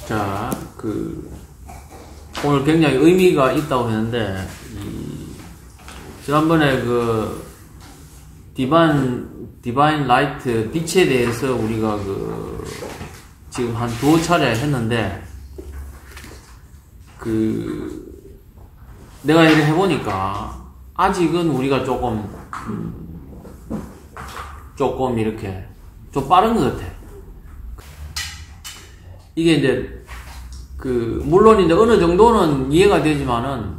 자, 오늘 굉장히 의미가 있다고 했는데, 지난번에 디바인 라이트, 빛에 대해서 우리가 지금 한 두어 차례 했는데, 내가 이렇게 해보니까, 아직은 우리가 조금 이렇게, 좀 빠른 것 같아. 이게 이제, 물론 이제 어느 정도는 이해가 되지만은,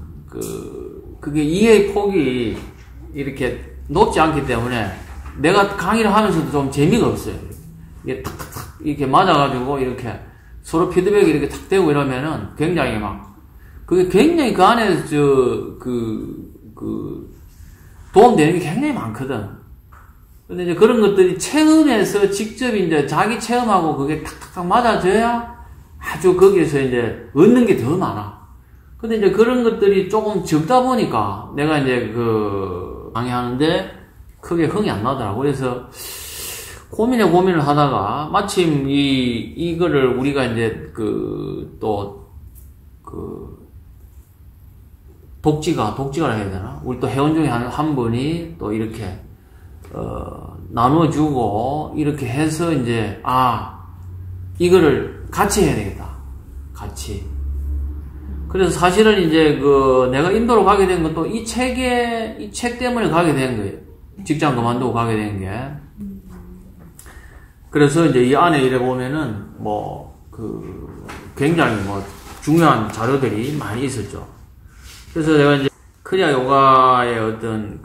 그게 이해의 폭이 이렇게 높지 않기 때문에, 내가 강의를 하면서도 좀 재미가 없어요. 이게 탁탁탁, 이렇게 맞아가지고, 이렇게 서로 피드백이 이렇게 탁 되고 이러면은 굉장히 그게 굉장히 그 안에 도움되는 게 굉장히 많거든. 근데 이제 그런 것들이 체험에서 직접 이제 자기 체험하고 그게 탁탁탁 맞아져야 아주 거기에서 이제 얻는 게 더 많아. 근데 이제 그런 것들이 조금 적다 보니까 내가 이제 강의하는데 크게 흥이 안 나더라고. 그래서 고민을 하다가 마침 이거를 우리가 이제 독지가 해야 되나? 우리 또 회원 중에 한 분이 또 이렇게 나눠주고 이렇게 해서 이제 이거를 같이 해야 되겠다. 같이. 그래서 사실은 이제 내가 인도로 가게 된 것도 이 책 때문에 가게 된 거예요. 직장 그만두고 가게 된 게. 그래서 이제 이 안에 이래 보면은 굉장히 중요한 자료들이 많이 있었죠. 그래서 내가 이제 크리아 요가의 어떤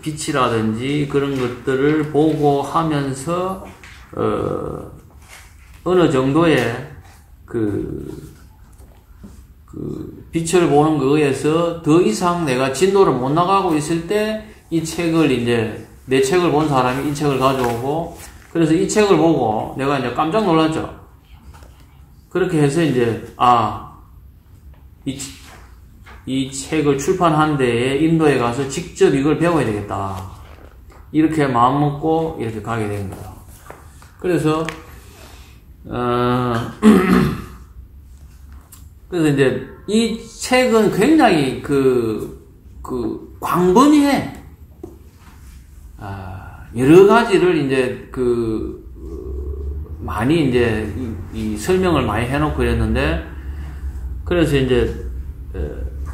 빛이라든지 그런 것들을 보고 하면서 어느 정도의 빛을 보는 거에 의해서 더 이상 내가 진도를 못 나가고 있을 때 이 책을 이제 내 책을 본 사람이 이 책을 가져오고 그래서 이 책을 보고 내가 이제 깜짝 놀랐죠. 그렇게 해서 이제 이 책을 출판한 데에 인도에 가서 직접 이걸 배워야 되겠다. 이렇게 마음 먹고 이렇게 가게 된 거예요. 그래서 그래서 이제 이 책은 굉장히 광범위해. 여러 가지를 이제 많이 이제 이 설명을 많이 해놓고 그랬는데, 그래서 이제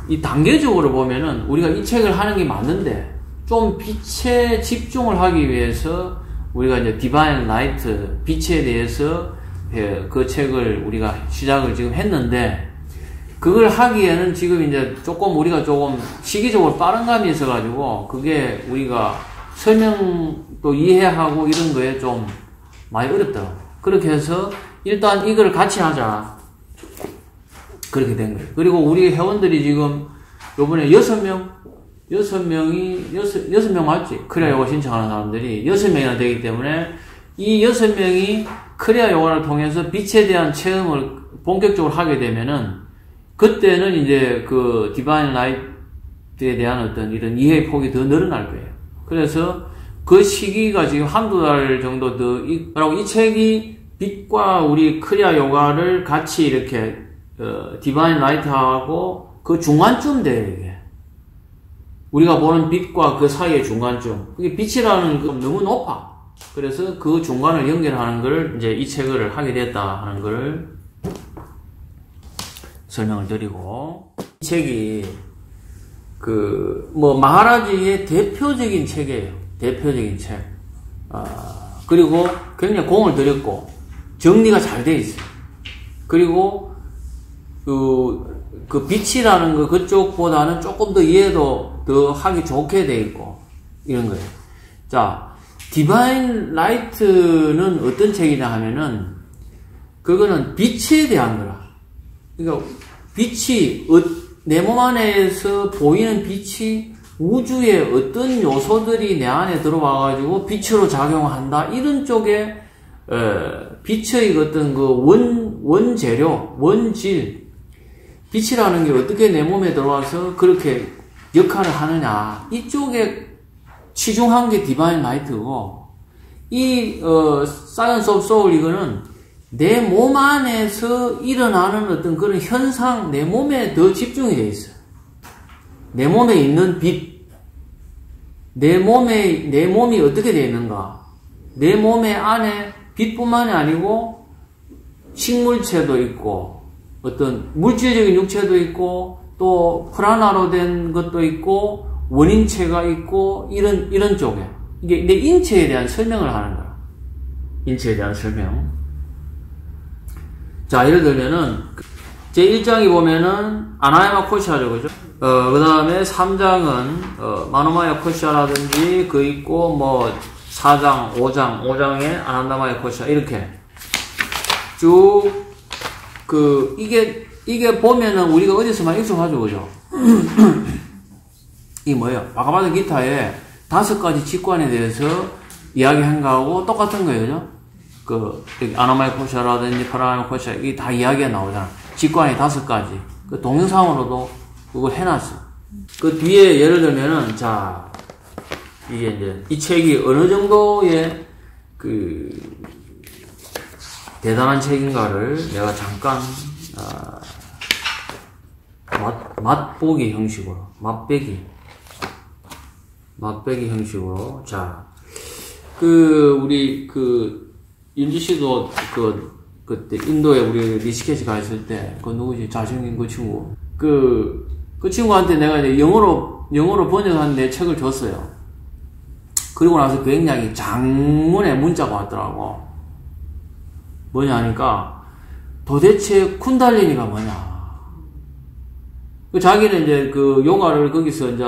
이 단계적으로 보면은 우리가 이 책을 하는 게 맞는데 좀 빛에 집중을 하기 위해서 우리가 이제 디바인 라이트 빛에 대해서 그 책을 우리가 시작을 지금 했는데, 그걸 하기에는 지금 이제 우리가 조금 시기적으로 빠른 감이 있어가지고 그게 우리가 설명도 이해하고 이런 거에 좀 많이 어렵더라고. 그렇게 해서 일단 이거를 같이 하자. 그렇게 된 거예요. 그리고 우리 회원들이 지금 요번에 6명 맞지? 크리아 요가 신청하는 사람들이 6명이나 되기 때문에 이 6명이 크리아 요가를 통해서 빛에 대한 체험을 본격적으로 하게 되면은 그때는 이제 디바인 라이트에 대한 어떤 이런 이해의 폭이 더 늘어날 거예요. 그래서 그 시기가 지금 한두 달 정도 그리고 이 책이 빛과 우리 크리아 요가를 같이 이렇게 디바인 라이트하고 그 중간쯤 돼요, 이게. 우리가 보는 빛과 그 사이의 중간쯤. 그게 빛이라는 건 너무 높아. 그래서 그 중간을 연결하는 걸 이제 이 책을 하게 됐다 하는 걸 설명을 드리고, 이 책이 마하라지의 대표적인 책이에요. 대표적인 책. 그리고 굉장히 공을 들였고 정리가 잘 돼 있어요. 그리고 빛이라는 거 그쪽보다는 조금 더 이해도 더 하기 좋게 돼 있고 이런 거예요. 자, 디바인 라이트는 어떤 책이냐 하면은 그거는 빛에 대한 거라. 그러니까 빛이 내 몸 안에서 보이는 빛이 우주의 어떤 요소들이 내 안에 들어와가지고 빛으로 작용한다. 이런 쪽에 빛의 어떤 원재료, 원질, 빛이라는 게 어떻게 내 몸에 들어와서 그렇게 역할을 하느냐. 이쪽에 치중한 게 디바인 라이트고, 이 사이언스 오브 소울 이거는 내 몸 안에서 일어나는 어떤 그런 현상, 내 몸에 더 집중이 되어 있어요. 내 몸에 있는 빛, 내 몸이 어떻게 되어 있는가, 내 몸의 안에 빛뿐만이 아니고 식물체도 있고 어떤 물질적인 육체도 있고 또 프라나로 된 것도 있고 원인체가 있고 이런 쪽에 이게 내 인체에 대한 설명을 하는 거야. 인체에 대한 설명. 자, 예를 들면은 제1장이 보면은 아나야마 코시아죠, 그죠? 그 다음에 3장은 마노마야 코시아라든지 그 있고 뭐 4장, 5장에 아난다마야 코시아 이렇게 쭉 이게 보면은 우리가 어디서 많이 익숙하죠, 그죠? 이게 뭐예요? 바가바드 기타에 5가지 직관에 대해서 이야기한 거하고 똑같은 거예요, 그죠? 아나마야 코시아라든지 파라나마야 코시아 이게 다 이야기가 나오잖아. 직관이 5가지. 그 동영상으로도 그걸 해놨어. 그 뒤에 예를 들면은 자 이게 이제 이 책이 어느 정도의 대단한 책인가를 내가 잠깐 맛보기 형식으로 맛배기 형식으로 자 우리 윤지 씨도 그때 인도에 우리 리시케시 가 있을 때 그 누구지 잘생긴 그 친구 그 친구한테 내가 이제 영어로 번역한 내 책을 줬어요. 그리고 나서 굉장히 장문의 문자가 왔더라고. 뭐냐 하니까 도대체 쿤달리니가 뭐냐. 자기는 이제 그 요가를 거기서 이제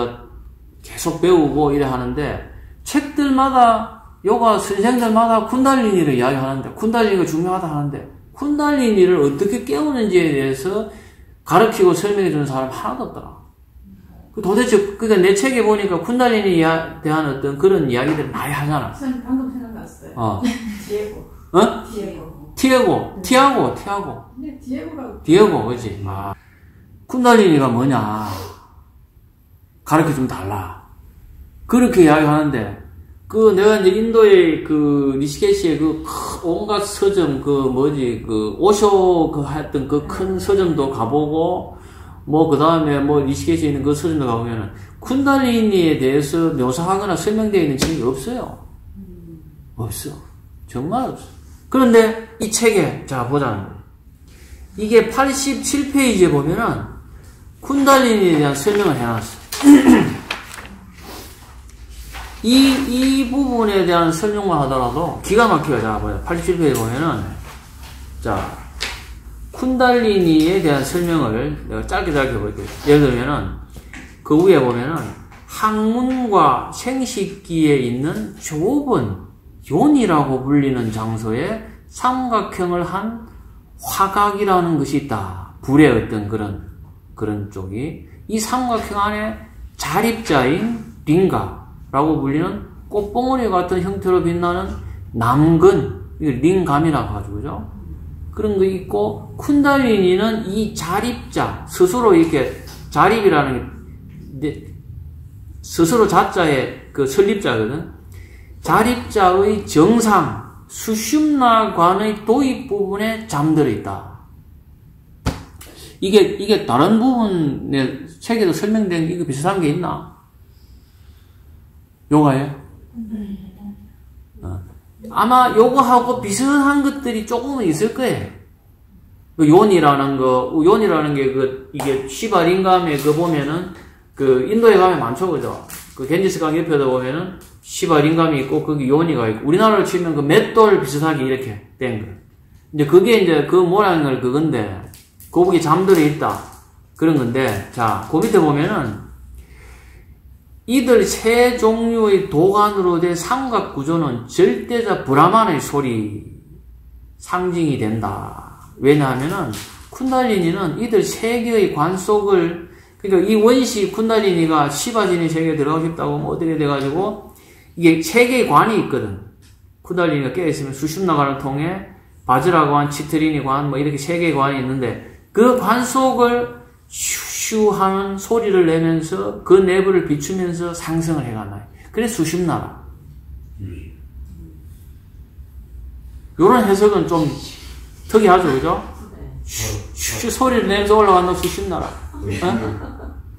계속 배우고 이래 하는데 책들마다 요가 선생들마다 쿤달리니를 이야기하는데 쿤달리니가 중요하다 하는데 쿤달리니를 어떻게 깨우는지에 대해서 가르치고 설명해주는 사람 하나도 없더라. 도대체 그러니까 내 책에 보니까 쿤달리니에 대한 어떤 그런 이야기들을 많이 하잖아. 선생님 방금 생각났어요. 티아고. 네, 디에고라고. 디에고, 그치? 쿤달리니가 뭐냐. 가르쳐 좀 달라. 그렇게 이야기하는데, 내가 이제 인도의 리시케시의 온갖 서점, 오쇼 했던 큰 서점도 가보고, 그 다음에 리시케시에 있는 그 서점도 가보면은, 쿤달리니에 대해서 묘사하거나 설명되어 있는 책이 없어요. 없어. 정말 없어. 그런데 이 책에, 자, 보자는 거예요. 이게 87페이지에 보면은, 쿤달리니에 대한 설명을 해놨어. 이 부분에 대한 설명만 하더라도 기가 막혀요. 자, 87페이지 보면은, 자, 쿤달리니에 대한 설명을 내가 짧게 볼게요. 예를 들면은, 그 위에 보면은, 항문과 생식기에 있는 좁은 요니라고 불리는 장소에 삼각형을 한 화각이라는 것이 있다. 불의 어떤 그런 쪽이. 이 삼각형 안에 자립자인 링가라고 불리는 꽃봉오리 같은 형태로 빛나는 남근, 링감이라고 하죠, 그죠? 그런 거 있고, 쿤달리니는 이 자립자, 스스로 이렇게, 자립이라는 게, 스스로 자자의 설립자거든? 자립자의 정상, 수슌나관의 도입 부분에 잠들어 있다. 이게 다른 부분에 책에도 설명된 이거 비슷한 게 있나? 요가에? 아마 요거하고 비슷한 것들이 조금은 있을 거예요. 요니라는 게 이게 시바링감에 보면은 인도에 가면 많죠, 그죠? 겐지스강 옆에도 보면은 시바링감이 있고 거기 요니가 있고 우리나라로 치면 맷돌 비슷하게 이렇게 된 거. 이제 그게 이제 그 모양을 그건데 거기에 잠들어 있다. 그런 건데 자, 그 밑에 보면은 이들 세 종류의 도관으로 된 삼각 구조는 절대자 브라만의 소리 상징이 된다. 왜냐하면은 쿤달리니는 이들 세 개의 관 속을 그러니까 이 원시 쿤달리니가 시바진의 세계에 들어가고 싶다고 어떻게 돼가지고 이게 세 개의 관이 있거든. 쿤달리니가 깨어있으면 수슌나관을 통해 바즈라관, 치트리니 관 이렇게 세 개의 관이 있는데 그 관 속을 슈슈 하는 소리를 내면서 그 내부를 비추면서 상승을 해간다. 그래서 수슌나라. 요런 해석은 좀 특이하죠, 그죠? 슈 소리를 내면서 올라간다고 신나라.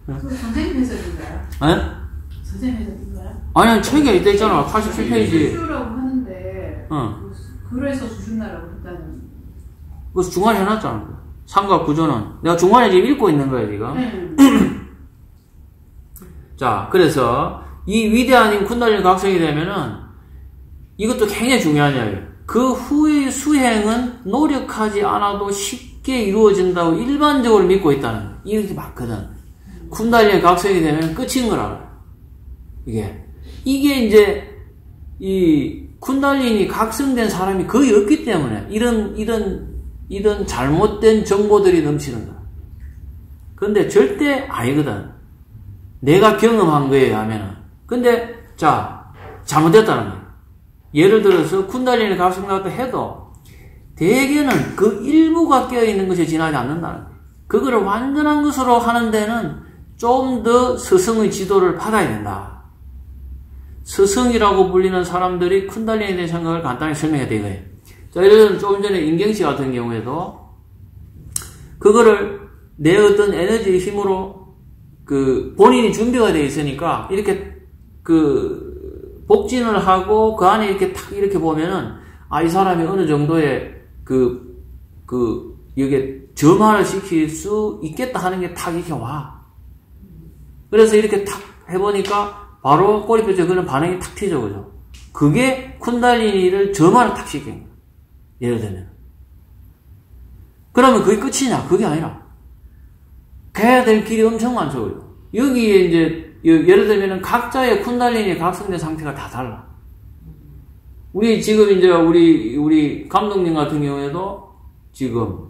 선생님 해석인가요? 에? 선생님 해석인가요? 아니, 책에 있다 있잖아. 87페이지. 수슈라고 하는데, 그래서 수슈나라고 했다는. 그래서 중간에 해놨잖아. 삼각 구조는. 내가 중간에 지금 읽고 있는 거야, 지금. 자, 그래서 이 위대한 쿤달리니 각성이 되면은 이것도 굉장히 중요한 이야기예요. 그 후의 수행은 노력하지 않아도 쉽게 이루어진다고 일반적으로 믿고 있다는 거예요. 이렇게 많거든. 쿤달리니 각성이 되면 끝인 걸 알아요. 이게 이제 이 쿤달리니 각성된 사람이 거의 없기 때문에 이런 잘못된 정보들이 넘치는 거야. 그런데 절대 아니거든. 내가 경험한 거에 의하면은. 근데 자, 잘못됐다는 거야. 예를 들어서 쿤달리니 각성 같다 해도 대개는 그 일부가 깨어있는 것이 지나지 않는다는 거야. 그거를 완전한 것으로 하는 데는 좀 더 스승의 지도를 받아야 된다. 스승이라고 불리는 사람들이 쿤달리니에 대한 생각을 간단히 설명해야 되거든요. 자, 예를 들면 조금 전에 인경씨 같은 경우에도 그거를 내 어떤 에너지의 힘으로 본인이 준비가 되어 있으니까 이렇게 복진을 하고 그 안에 이렇게 탁 이렇게 보면은 이 사람이 어느 정도의 여기에 점화를 시킬 수 있겠다 하는 게 탁 이렇게 와. 그래서 이렇게 탁 해보니까 바로 꼬리뼈 쪽에 그런 반응이 탁 튀죠, 그죠? 그게 쿤달리니를 점화를 탁 시킨 거예요. 예를 들면. 그러면 그게 끝이냐? 그게 아니라. 가야 될 길이 엄청 많죠, 그죠? 여기에 이제, 예를 들면 각자의 쿤달리니 각성된 상태가 다 달라. 지금 이제 우리 감독님 같은 경우에도 지금,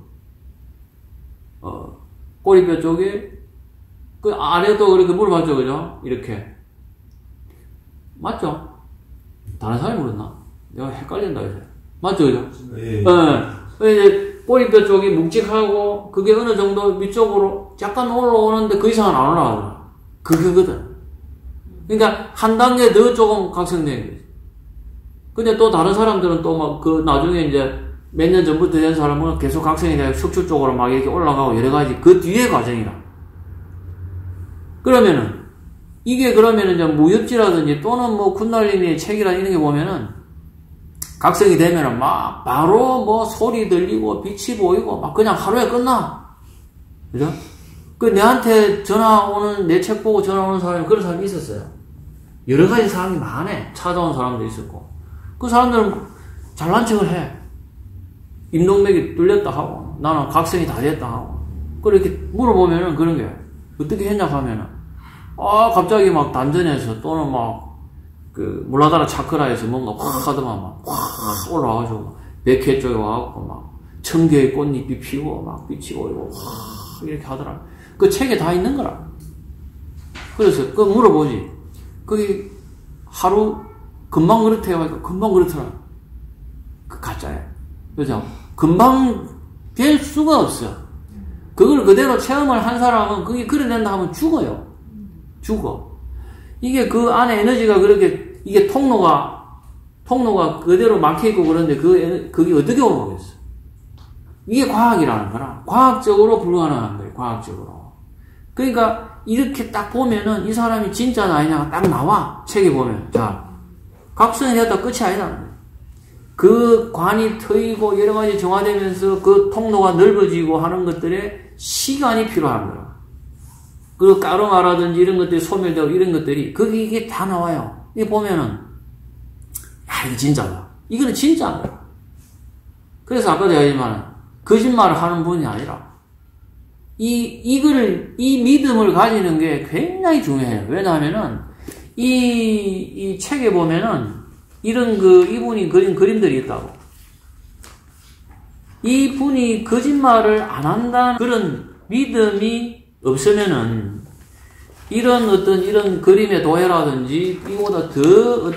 꼬리뼈 쪽에, 그 아래도 그렇게 물어봤죠, 그죠? 이렇게. 맞죠? 다른 사람이 물었나? 내가 헷갈린다, 이제. 맞죠, 그죠? 예. 이제 꼬리뼈 쪽이 묵직하고, 그게 어느 정도 위쪽으로 약간 올라오는데 그 이상은 안 올라가더라. 그거거든. 그러니까 한 단계 더 조금 각성된 거지. 근데 또 다른 사람들은 또 나중에 이제 몇 년 전부터 된 사람은 계속 각성이 되고 숙주 쪽으로 막 이렇게 올라가고 여러 가지 그 뒤에 과정이라. 그러면은, 이게 그러면은 이제 무협지라든지 또는 쿤달리니 책이라 이런 게 보면은 각성이 되면은 막 바로 소리 들리고 빛이 보이고 막 그냥 하루에 끝나. 그죠? 내한테 내 책 보고 전화 오는 사람이 그런 사람이 있었어요. 여러 가지 사람이 많네. 찾아온 사람도 있었고. 그 사람들은 잘난 척을 해. 임동맥이 뚫렸다 하고, 나는 각성이 다 됐다 하고. 그렇게 물어보면은 그런 게, 어떻게 했냐 하면은, 갑자기 막 단전에서 또는 물라다라 차크라에서 뭔가 확 하더만 확 올라와가지고, 백회 쪽에 와갖고 청개의 꽃잎이 피고 빛이 보이고 확 이렇게 하더라. 그 책에 다 있는 거라. 그래서 물어보지. 그게 하루 금방 그렇대요. 금방 그렇더라. 그 가짜야. 그죠? 금방 될 수가 없어. 그걸 그대로 체험을 한 사람은 그게 그래 된다 하면 죽어요. 죽어. 이게 그 안에 에너지가 그렇게 이게 통로가 그대로 막혀있고 그런데 그게 어떻게 오르겠어? 이게 과학이라는 거라. 과학적으로 불가능한 거예요. 과학적으로. 그러니까 이렇게 딱 보면은 이 사람이 진짜나 아니냐가 딱 나와. 책에 보면. 자, 각성이 됐다 끝이 아니라는 거예요. 그 관이 트이고 여러 가지 정화되면서 그 통로가 넓어지고 하는 것들에 시간이 필요한 거야. 그리고 까르마라든지 이런 것들이 소멸되고 이런 것들이 이게 다 나와요. 이게 보면은 이거 진짜다. 이거는 진짜인 거야. 그래서 아까도 얘기했지만 거짓말을 하는 분이 아니라 이 믿음을 가지는 게 굉장히 중요해요. 왜냐하면은 이 책에 보면은 이분이 그린 그림들이 있다고. 이분이 거짓말을 안 한다는 그런 믿음이 없으면은 이런 그림의 도해라든지 이보다 더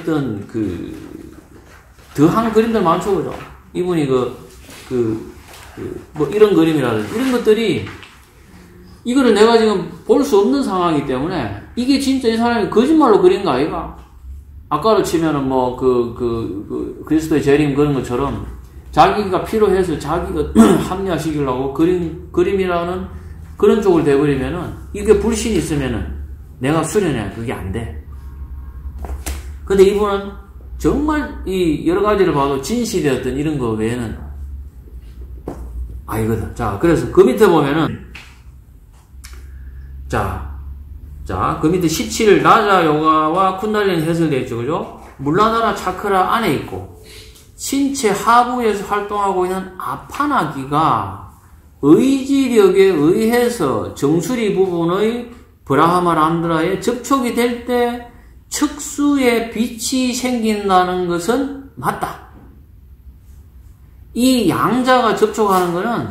더한 그림들 많죠, 그죠? 이분이 이런 그림이라든지 이런 것들이 이거를 내가 지금 볼 수 없는 상황이기 때문에 이게 진짜 이 사람이 거짓말로 그린 거 아이가? 아까로 치면은 그리스도의 재림 그런 것처럼 자기가 필요해서 자기가 합리화시키려고 그림이라는 그런 쪽으로 돼버리면은, 이게 불신이 있으면은 내가 수련해. 그게 안 돼. 근데 이분은 정말 이 여러 가지를 봐도 진실이었던 이런 거 외에는 아니거든. 자, 그래서 그 밑에 보면은, 그 밑에 17 라자 요가와 쿤달리니 해설되어 있죠. 그죠? 물라다라 차크라 안에 있고, 신체 하부에서 활동하고 있는 아파나기가 의지력에 의해서 정수리 부분의 브라하마란드라에 접촉이 될 때 척수에 빛이 생긴다는 것은 맞다. 이 양자가 접촉하는 것은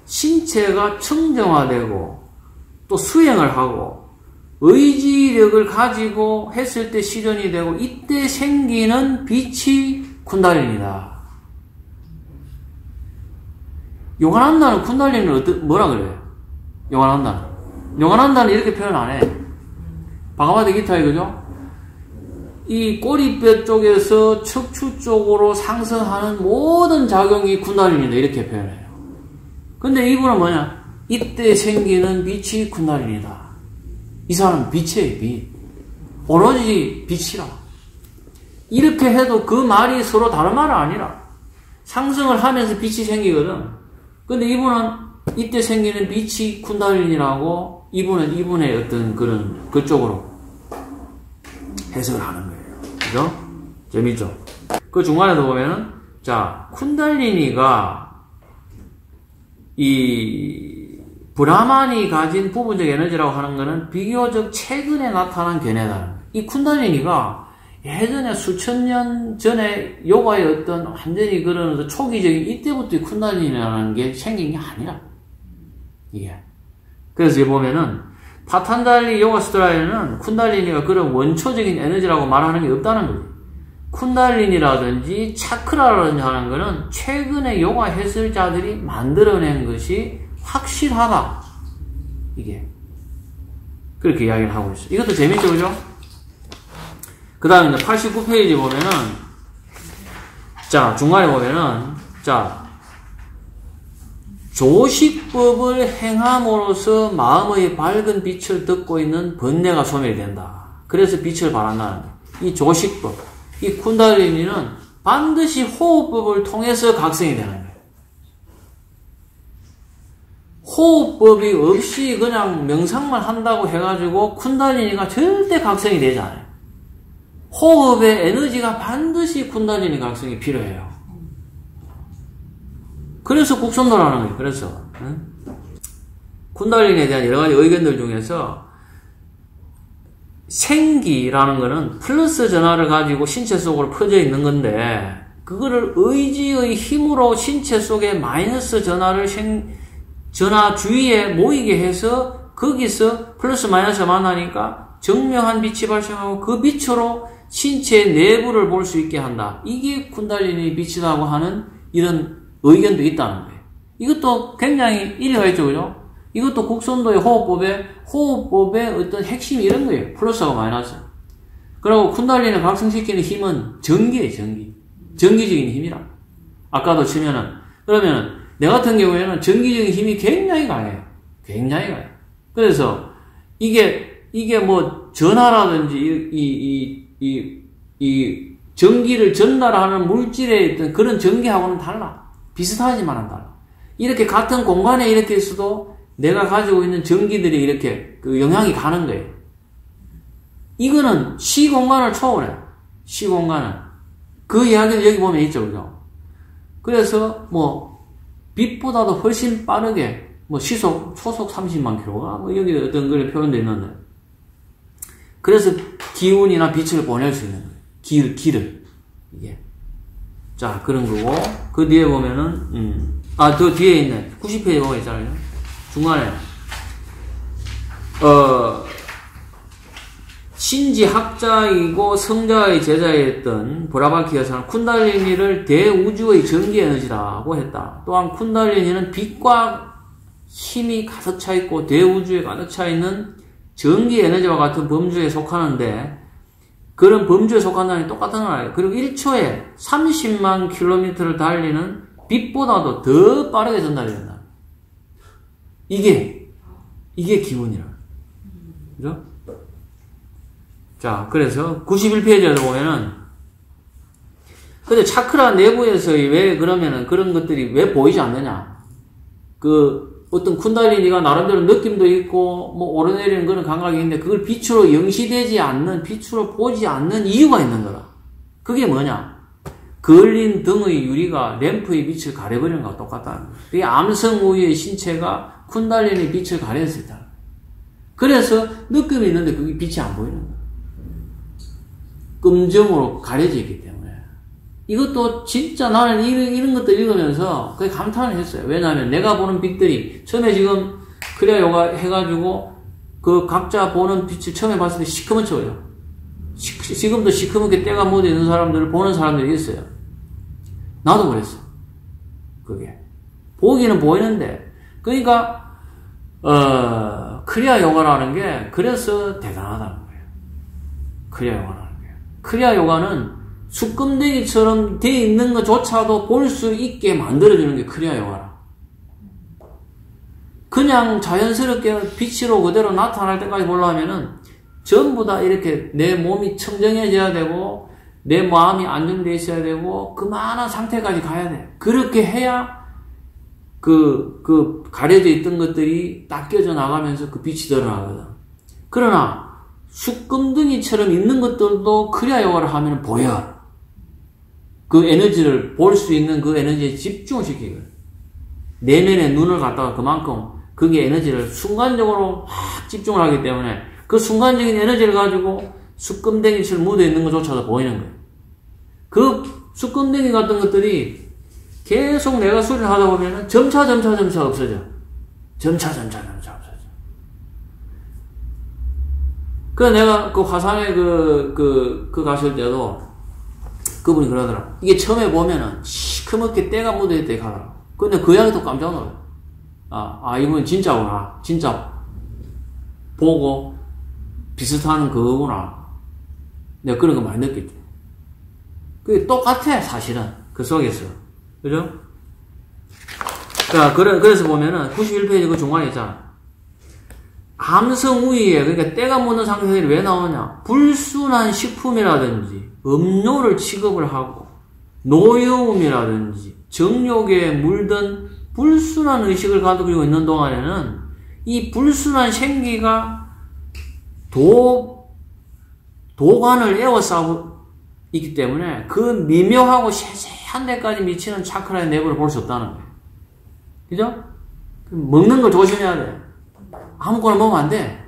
신체가 청정화되고 또 수행을 하고 의지력을 가지고 했을 때 실현이 되고, 이때 생기는 빛이 쿤달리니다. 요가난다는 쿤달리니를 뭐라 그래요? 요가난다는 이렇게 표현 안 해. 바가바드 기타에, 그죠? 이 꼬리뼈 쪽에서 척추 쪽으로 상승하는 모든 작용이 쿤달리니다. 이렇게 표현해요. 근데 이분은 뭐냐? 이때 생기는 빛이 쿤달리니다. 이 사람은 빛이에요, 빛. 오로지 빛이라. 이렇게 해도 그 말이 서로 다른 말은 아니라 상승을 하면서 빛이 생기거든. 근데 이분은 이때 생기는 빛이 쿤달리니라고 이분은 이분의 어떤 그런 그쪽으로 해석을 하는 거예요. 그죠? 재밌죠? 그 중간에도 보면은, 자, 쿤달리니가 이 브라만이 가진 부분적 에너지라고 하는 것은 비교적 최근에 나타난 견해다. 이 쿤달리니가 예전에 수천 년 전에 요가의 어떤 완전히 그런 초기적인 이때부터 쿤달리니라는 게 생긴 게 아니라, 이게. 그래서 여기 보면은 파탄잘리 요가 스트라이는 쿤달리니가 그런 원초적인 에너지라고 말하는 게 없다는 거지. 쿤달리니라든지 차크라라든지 하는 거는 최근에 요가 해설자들이 만들어낸 것이 확실하다. 이게. 그렇게 이야기를 하고 있어요. 이것도 재밌죠, 그죠? 그 다음에 이제 89페이지 보면은, 자, 중간에 보면은, 자, 조식법을 행함으로써 마음의 밝은 빛을 덮고 있는 번뇌가 소멸된다. 그래서 빛을 발한다는 거예요. 이 조식법, 이 쿤달리니는 반드시 호흡법을 통해서 각성이 되는 거예요. 호흡법이 없이 그냥 명상만 한다고 해가지고 쿤달리니가 절대 각성이 되지 않아요. 호흡의 에너지가 반드시 쿤달리니 각성이 필요해요. 그래서 국선도라는 거예요. 그래서 쿤달리니에 대한 여러 가지 의견들 중에서 생기라는 거는 플러스 전하를 가지고 신체 속으로 퍼져 있는 건데, 그거를 의지의 힘으로 신체 속에 마이너스 전하를 전하 주위에 모이게 해서 거기서 플러스 마이너스가 만나니까 정명한 빛이 발생하고 그 빛으로 신체의 내부를 볼 수 있게 한다. 이게 쿤달리니 빛이라고 하는 이런 의견도 있다는 거예요. 이것도 굉장히 일리가 있죠, 그죠? 이것도 국선도의 호흡법의 어떤 핵심이 이런 거예요. 플러스하고 마이너스. 그리고 쿤달리니를 각성시키는 힘은 전기예요, 전기. 전기적인 힘이라. 아까도 치면은, 그러면 내 같은 경우에는 전기적인 힘이 굉장히 강해요. 굉장히 강해요. 그래서 이게 뭐 전하라든지 이 전기를 전달하는 물질의 어떤 그런 전기하고는 달라. 비슷하지만은 달라. 이렇게 같은 공간에 이렇게 있어도 내가 가지고 있는 전기들이 이렇게 그 영향이 가는 거예요. 이거는 시공간을 초월해요. 시공간을. 그 이야기를 여기 보면 있죠, 그죠? 그래서 뭐 빛보다도 훨씬 빠르게 뭐 초속 30만 킬로가 뭐 여기 어떤 그런 표현도 있는데, 그래서 기운이나 빛을 보낼 수 있는 거예요. 길을 이게. 자, 그런 거고, 그 뒤에 보면은 더 뒤에 있네. 90페이지 보고 있잖아요. 중간에 신지 학자이고 성자의 제자였던 브라바키아사는 쿤달리니를 대우주의 전기 에너지라고 했다. 또한 쿤달리니는 빛과 힘이 가득 차 있고 대우주에 가득 차 있는 전기 에너지와 같은 범주에 속하는데, 그런 범주에 속한다는 게 똑같은 건 아니에요. 그리고 1초에 30만 킬로미터를 달리는 빛보다도 더 빠르게 전달이 된다. 이게 기운이라. 그죠? 자, 그래서 91페이지에 보면은, 근데 차크라 내부에서 왜 그러면은 그런 것들이 왜 보이지 않느냐? 어떤 쿤달리니가 나름대로 느낌도 있고, 뭐, 오르내리는 그런 감각이 있는데, 그걸 빛으로 영시되지 않는, 빛으로 보지 않는 이유가 있는 거라. 그게 뭐냐? 그을린 등의 유리가 램프의 빛을 가려버리는 거와 똑같다는 거야. 그게 암성우유의 신체가 쿤달리니 빛을 가렸을 때. 그래서 느낌이 있는데 그게 빛이 안 보이는 거야. 금정으로 가려져 있기 때문에. 이것도 진짜 나는 이런 것들 읽으면서 그게 감탄을 했어요. 왜냐하면 내가 보는 빛들이 처음에 지금 크리아 요가 해가지고 그 각자 보는 빛을 처음에 봤을 때 시커멓죠. 지금도 시커멓게 때가 묻어 있는 사람들을 보는 사람들이 있어요. 나도 그랬어. 그게. 보기는 보이는데. 그러니까, 크리아 요가라는 게 그래서 대단하다는 거예요. 크리아 요가라는 게. 크리아 요가는 수금대기처럼 돼 있는 것조차도 볼 수 있게 만들어주는 게 크리아 요가라. 그냥 자연스럽게 빛으로 그대로 나타날 때까지 보려면은 전부 다 이렇게 내 몸이 청정해져야 되고 내 마음이 안정되어 있어야 되고 그만한 상태까지 가야 돼. 그렇게 해야 가려져 있던 것들이 닦여져 나가면서 그 빛이 드러나거든. 그러나 수금등이처럼 있는 것들도 크리아 요가를 하면 보여. 그 에너지를 볼 수 있는 그 에너지에 집중을 시키거든. 내면에 눈을 갖다가 그만큼 그게 에너지를 순간적으로 확 집중을 하기 때문에 그 순간적인 에너지를 가지고 수금댕이처럼 묻어있는 것조차도 보이는 거예요. 그 수금댕이 같은 것들이 계속 내가 수리를 하다 보면은 점차 없어져. 점차 없어져. 내가 그 화상에 갔을 때도 그분이 그러더라. 이게 처음에 보면은 시커멓게 때가 묻어있다 하더라. 근데 그 이야기도 깜짝 놀라. 이분 진짜구나. 진짜 보고 비슷한 그거구나. 내가 그런 거 많이 느꼈지. 그게 똑같아, 사실은. 그 속에서. 그죠? 자, 그래서 보면은 91페이지 그 중간에 있잖아. 암성우위에, 그러니까 때가 묻는 상태들이 왜 나오냐? 불순한 식품이라든지, 음료를 취급을 하고, 노여움이라든지, 정욕에 물든 불순한 의식을 가지고 있는 동안에는 이 불순한 생기가 도관을 에워싸고 있기 때문에 그 미묘하고 세세한 데까지 미치는 차크라의 내부를 볼 수 없다는 거예요. 그죠? 먹는 걸 조심해야 돼. 아무거나 먹으면 안 돼.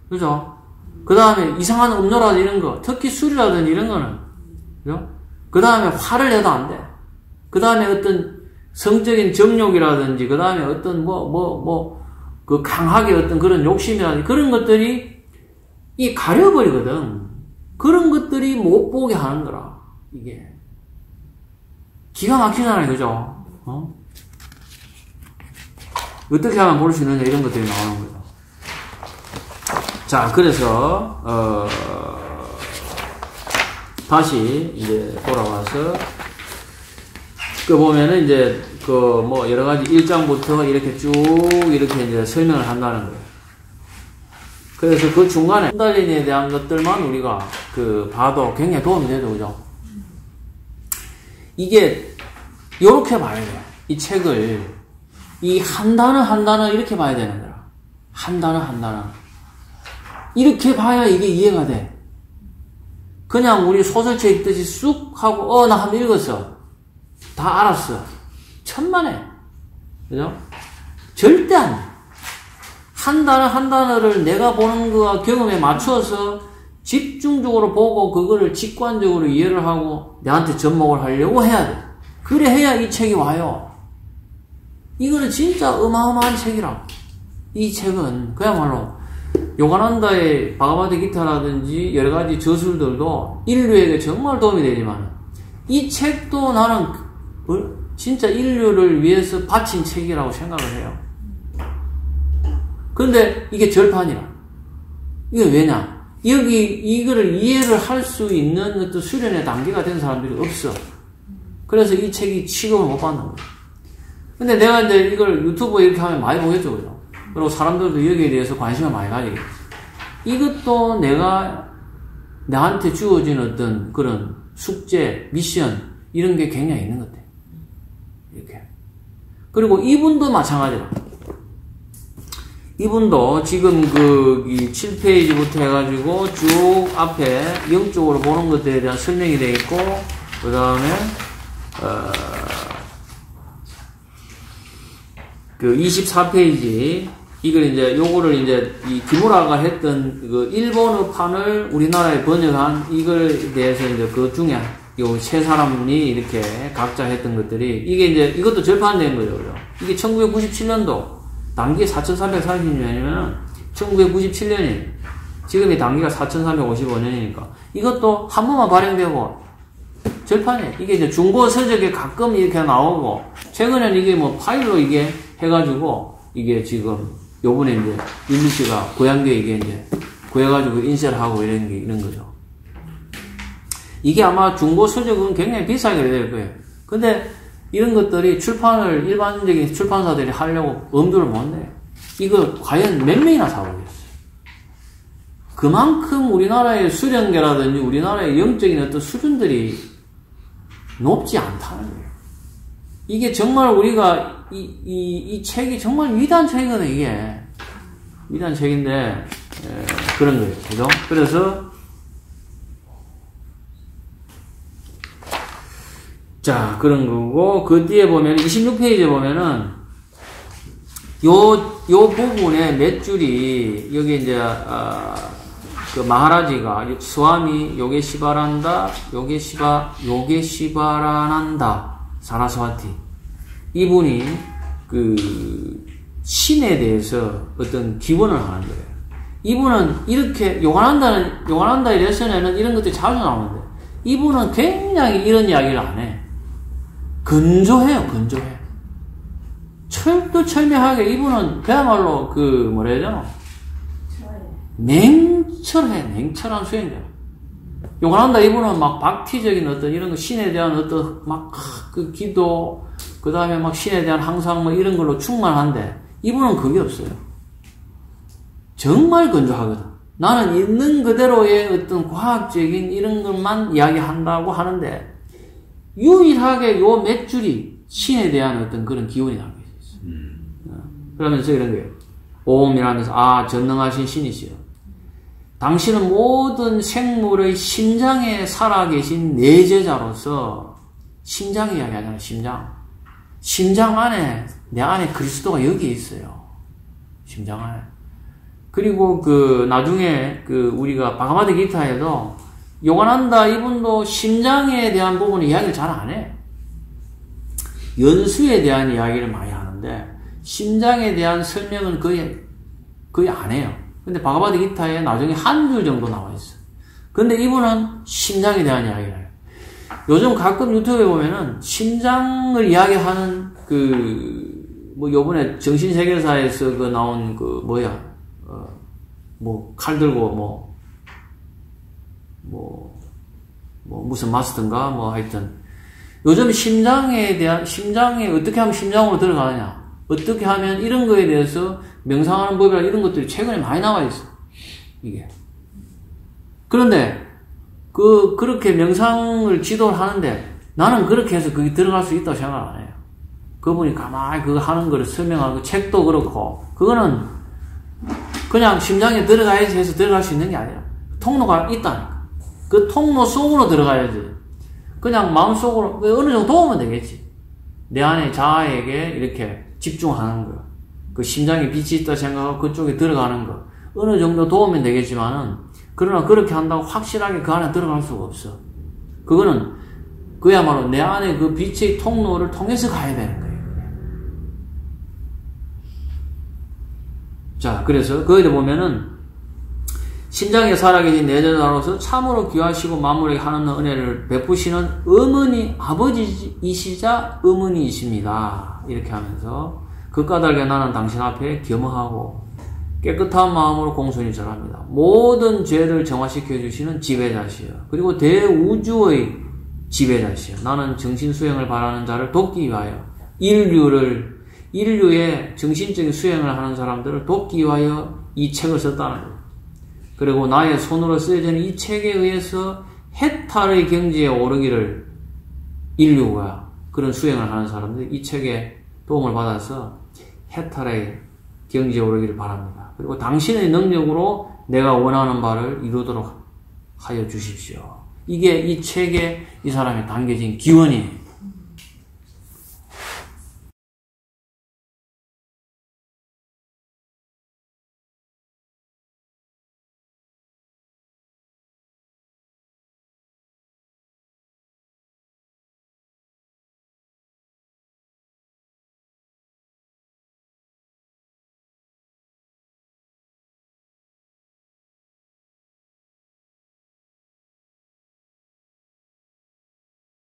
그죠? 그 다음에 이상한 음료라든지 이런 거, 특히 술이라든지 이런 거는, 그죠? 그 다음에 화를 내도 안 돼. 그 다음에 어떤 성적인 정욕이라든지, 그 다음에 어떤 그 강하게 어떤 그런 욕심이라든지 그런 것들이 가려버리거든. 그런 것들이 못 보게 하는 거라, 이게. 기가 막히잖아요, 그죠? 어떻게 하면 볼 수 있느냐, 이런 것들이 나오는 거죠. 자, 그래서, 다시, 이제, 돌아와서, 보면은, 이제, 여러 가지 1장부터 이렇게 쭉, 이렇게 이제 설명을 한다는 거예요. 그래서 그 중간에, 쿤달리니에 대한 것들만 우리가, 봐도 굉장히 도움이 되죠, 그죠? 이게, 요렇게 봐야 돼요. 이 책을, 이 한 단어 이렇게 봐야 되는 거야. 한 단어. 이렇게 봐야 이게 이해가 돼. 그냥 우리 소설책 읽듯이 쑥 하고, 나 한번 읽었어. 다 알았어. 천만에. 그죠? 절대 안 돼. 한 단어를 내가 보는 거와 경험에 맞춰서 집중적으로 보고 그거를 직관적으로 이해를 하고 내한테 접목을 하려고 해야 돼. 그래 해야 이 책이 와요. 이거는 진짜 어마어마한 책이라. 이 책은 그야말로 요가난다의 바가바드 기타라든지 여러 가지 저술들도 인류에게 정말 도움이 되지만 이 책도 나는 진짜 인류를 위해서 바친 책이라고 생각을 해요. 근데 이게 절판이라. 이게 왜냐? 이거를 이해를 할 수 있는 어떤 수련의 단계가 된 사람들이 없어. 그래서 이 책이 취급을 못 받는 거예요. 근데 내가 이제 이걸 유튜브에 이렇게 하면 많이 보겠죠, 그죠? 그리고 사람들도 여기에 대해서 관심을 많이 가지겠죠. 이것도 나한테 주어진 어떤 그런 숙제, 미션, 이런 게 굉장히 있는 것 같아요. 이렇게. 그리고 이분도 마찬가지라. 이분도 지금 이 7페이지부터 해가지고 쭉 앞에 영적으로 보는 것들에 대한 설명이 되어 있고, 그 다음에, 그 24페이지, 이걸 이제, 요거를 이제, 이 기무라가 했던 그 일본어판을 우리나라에 번역한 이걸 대해서 이제 그 중에 요 세 사람이 이렇게 각자 했던 것들이, 이게 이제, 이것도 절판된 거죠. 이게 1997년도, 단기 4,340년이면 1997년이에요. 지금이 단기가 4,355년이니까. 이것도 한 번만 발행되고, 절판이에요. 이게 이제 중고 서적에 가끔 이렇게 나오고, 최근에는 이게 뭐 파일로 이게 해가지고, 이게 지금, 요번에 이제, 윤미 씨가 고향교에 이게 이제, 구해가지고 인쇄를 하고 이런 거죠. 이게 아마 중고 서적은 굉장히 비싸게 될 거예요. 근데, 이런 것들이 출판을 일반적인 출판사들이 하려고 엄두를 못 내요. 이거 과연 몇 명이나 사보겠어요? 그만큼 우리나라의 수련계라든지 우리나라의 영적인 어떤 수준들이 높지 않다는 거예요. 이게 정말 우리가 이 책이 정말 위대한 책이거든, 이게. 위대한 책인데 그런 거예요. 그죠? 그래서 자, 그런 거고, 그 뒤에 보면, 26페이지에 보면은, 요 부분에 몇 줄이, 여기 이제, 그 마하라지가, 스와미 요게시바란다, 요게시바라난다, 사라스와티. 이분이, 신에 대해서 어떤 기원을 하는 거예요. 이분은 이렇게, 요가난다의 레슨에는 이런 것들이 자주 나오는데, 이분은 굉장히 이런 이야기를 안 해. 건조해요, 건조해. 철두철미하게 이분은 그야말로 뭐라 해야 되나? 냉철한 수행자. 요가난다 이분은 막 박티적인 어떤 이런 거, 신에 대한 어떤 그 기도, 그 다음에 막 신에 대한 항상 뭐 이런 걸로 충만한데, 이분은 그게 없어요. 정말 건조하거든. 나는 있는 그대로의 어떤 과학적인 이런 것만 이야기한다고 하는데, 유일하게 요 몇 줄이 신에 대한 어떤 그런 기운이 담겨 있어요. 그러면서 이런 거예요. 오음이라면서, 전능하신 신이시여. 당신은 모든 생물의 심장에 살아계신 내제자로서, 심장 이야기하잖아요, 심장. 심장 안에, 내 안에 그리스도가 여기에 있어요. 심장 안에. 그리고 나중에 우리가 바가바드 기타에도 요가난다 이분도 심장에 대한 부분은 이야기를 잘 안 해. 연수에 대한 이야기를 많이 하는데 심장에 대한 설명은 거의 안 해요. 근데 바가바드 기타에 나중에 한 줄 정도 나와 있어. 근데 이분은 심장에 대한 이야기를 해요. 요즘 가끔 유튜브에 보면은 심장을 이야기하는 요번에 정신세계사에서 나온 칼 들고 무슨 마스터인가? 하여튼. 요즘 심장에 어떻게 하면 심장으로 들어가느냐? 어떻게 하면 이런 거에 대해서 명상하는 법이라 이런 것들이 최근에 많이 나와 있어. 이게. 그런데, 그렇게 명상을 지도를 하는데 나는 그렇게 해서 거기 들어갈 수 있다고 생각 안 해요. 그분이 가만히 그거 하는 거를 설명하고 책도 그렇고, 그거는 그냥 심장에 들어가야지 해서 들어갈 수 있는 게 아니라 통로가 있다니까. 그 통로 속으로 들어가야지. 그냥 마음속으로 어느 정도 도우면 되겠지. 내 안에 자아에게 이렇게 집중하는 거. 그 심장에 빛이 있다 생각하고 그쪽에 들어가는 거. 어느 정도 도우면 되겠지만은, 그러나 그렇게 한다고 확실하게 그 안에 들어갈 수가 없어. 그거는 그야말로 내 안에 그 빛의 통로를 통해서 가야 되는 거예요. 자, 그래서 거기에 보면은 심장에 살아계신 내전자로서 참으로 귀하시고 만물에게 하나님 은혜를 베푸시는 아버지이시자 어머니이십니다. 이렇게 하면서 그 까닭에 나는 당신 앞에 겸허하고 깨끗한 마음으로 공손히 절합니다. 모든 죄를 정화시켜 주시는 지배자시여. 그리고 대우주의 지배자시여. 나는 정신 수행을 바라는 자를 돕기 위하여 인류의 정신적인 수행을 하는 사람들을 돕기 위하여 이 책을 썼다는 거예요. 그리고 나의 손으로 쓰여지는 이 책에 의해서 해탈의 경지에 오르기를 인류가 그런 수행을 하는 사람들이 이 책에 도움을 받아서 해탈의 경지에 오르기를 바랍니다. 그리고 당신의 능력으로 내가 원하는 바를 이루도록 하여 주십시오. 이게 이 책에 이 사람이 담겨진 기원이에요.